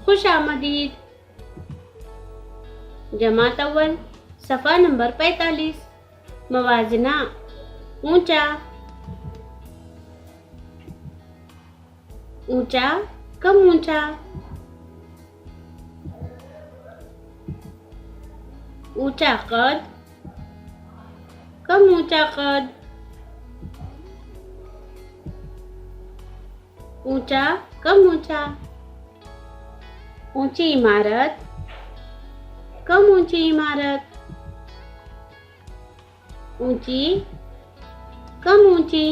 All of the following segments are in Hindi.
खुश आमदीद। जमात अव्वल सफ़ा नंबर 45। मवाजना ऊंचा, ऊंचा, कम ऊंचा। ऊंचा कद, कम ऊंचा कद। ऊंचा, कम ऊंचा। ऊंची इमारत, कम ऊंची इमारत। ऊंची, कम ऊंची।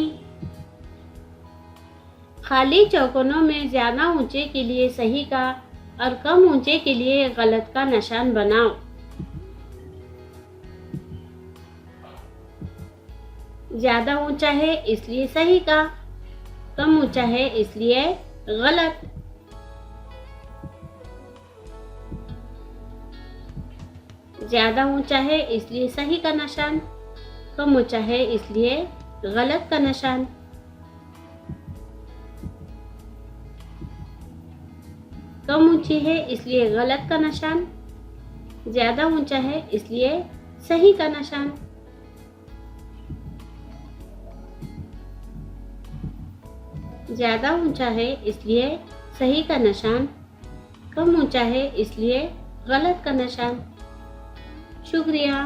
खाली चौकोनों में ज्यादा ऊंचे के लिए सही का और कम ऊंचे के लिए गलत का निशान बनाओ। ज्यादा ऊंचा है इसलिए सही का, कम ऊंचा है इसलिए गलत। ज्यादा ऊंचा है इसलिए सही का निशान, कम ऊंचा है इसलिए गलत का निशान। कम ऊंची है इसलिए गलत का निशान, ज्यादा ऊंचा है इसलिए सही का निशान। ज्यादा ऊंचा है इसलिए सही का निशान, कम ऊंचा है इसलिए गलत का निशान। शुक्रिया।